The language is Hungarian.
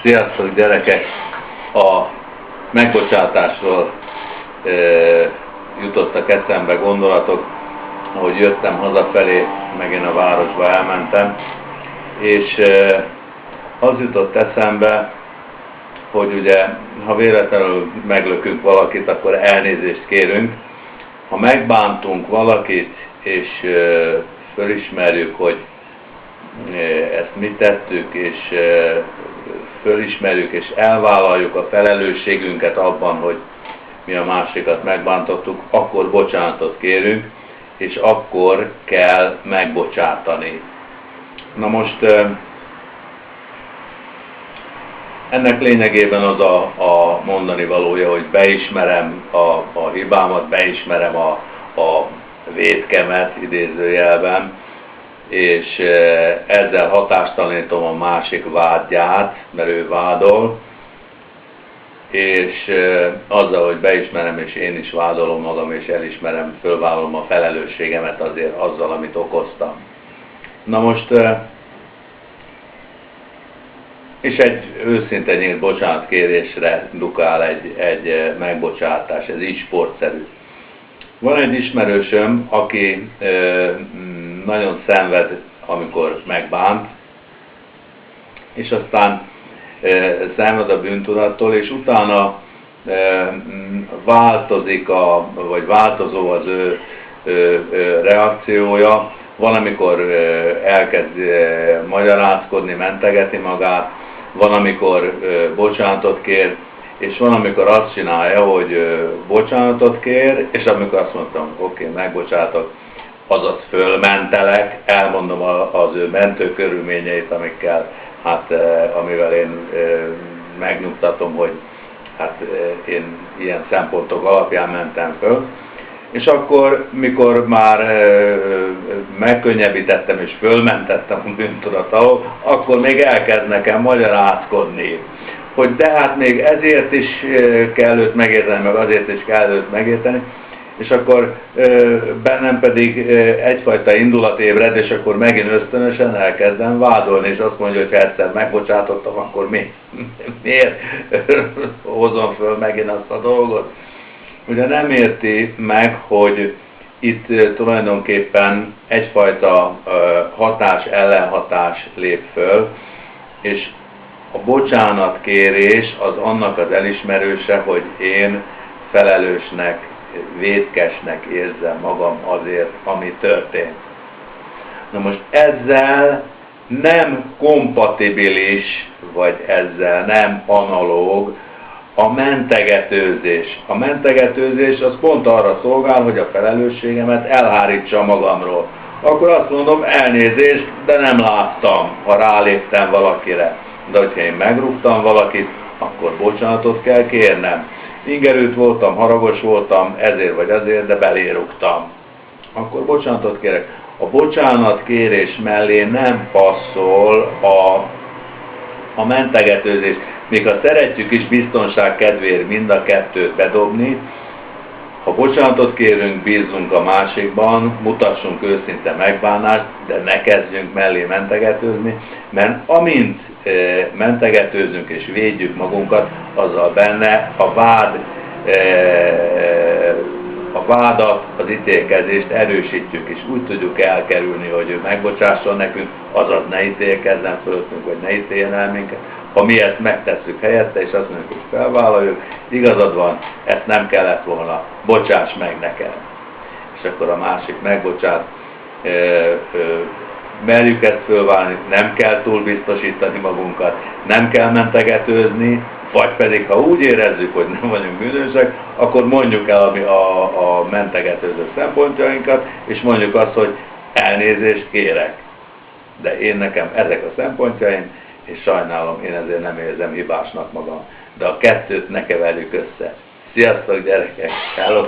Sziasztok gyerekek! A megbocsátásról jutottak eszembe gondolatok, ahogy jöttem hazafelé, megint a városba elmentem, és az jutott eszembe, hogy ugye, ha véletlenül meglökünk valakit, akkor elnézést kérünk. Ha megbántunk valakit, és fölismerjük, hogy ezt mi tettük, és fölismerjük, és elvállaljuk a felelősségünket abban, hogy mi a másikat megbántottuk, akkor bocsánatot kérünk, és akkor kell megbocsátani. Na most ennek lényegében az a mondani valója, hogy beismerem a hibámat, beismerem a vétkemet idézőjelben, és ezzel hatástalanítom a másik vádját, mert ő vádol, és azzal, hogy beismerem, és én is vádolom magam, és elismerem, fölvállalom a felelősségemet azért azzal, amit okoztam. Na most, és egy őszinte nyílt bocsánatkérésre dukál egy megbocsátás, ez így sportszerű. Van egy ismerősöm, aki nagyon szenved, amikor megbánt, és aztán szenved a bűntudattól, és utána változik, vagy változó az ő reakciója. Van, amikor elkezd magyarázkodni, mentegeti magát, van, amikor bocsánatot kér, és van, amikor azt csinálja, hogy bocsánatot kér, és amikor azt mondtam, oké, megbocsátok, azaz fölmentelek, elmondom az ő mentő körülményeit, amivel én megnyugtatom, hogy én ilyen szempontok alapján mentem föl. És akkor, mikor már megkönnyebbítettem és fölmentettem a bűntudat alól, akkor még elkezd nekem magyarázkodni, hogy de hát még ezért is kell őt megérteni, meg azért is kell őt megérteni, és akkor bennem pedig egyfajta indulat ébred, és akkor megint ösztönösen elkezdem vádolni, és azt mondja, hogy ha egyszer megbocsátottam, akkor miért hozom föl megint azt a dolgot? Ugye nem érti meg, hogy itt tulajdonképpen egyfajta hatás-ellenhatás lép föl, és a bocsánatkérés az annak az elismerőse, hogy én felelősnek, vétkesnek érzem magam azért, ami történt. Na most ezzel nem kompatibilis, vagy ezzel nem analóg a mentegetőzés. A mentegetőzés az pont arra szolgál, hogy a felelősségemet elhárítsa magamról. Akkor azt mondom, elnézést, de nem láttam, ha ráléptem valakire. De hogyha én megrúgtam valakit, akkor bocsánatot kell kérnem. Ingerült voltam, haragos voltam, ezért vagy azért, de belérúgtam. Akkor bocsánatot kérek. A bocsánatkérés mellé nem passzol a mentegetőzés. Még ha szeretjük is biztonság kedvéért mind a kettőt bedobni, ha bocsánatot kérünk, bízunk a másikban, mutassunk őszinte megbánást, de ne kezdjünk mellé mentegetőzni, mert amint mentegetőzünk és védjük magunkat, azzal benne a vádat, az ítélkezést erősítjük, és úgy tudjuk elkerülni, hogy ő megbocsásson nekünk, azaz ne ítélkezzen fölöttünk, vagy ne ítéljen el minket. Ha mi ezt megtesszük helyette, és azt mondjuk, hogy felvállaljuk, igazad van, ezt nem kellett volna, bocsáss meg nekem. És akkor a másik megbocsát, merjük ezt fölvállalni, nem kell túl biztosítani magunkat, nem kell mentegetőzni, vagy pedig, ha úgy érezzük, hogy nem vagyunk bűnösek, akkor mondjuk el a mentegetőző szempontjainkat, és mondjuk azt, hogy elnézést kérek. De nekem ezek a szempontjaim, és sajnálom, én ezért nem érzem hibásnak magam. De a kettőt ne keverjük össze. Sziasztok gyerekek! Hello!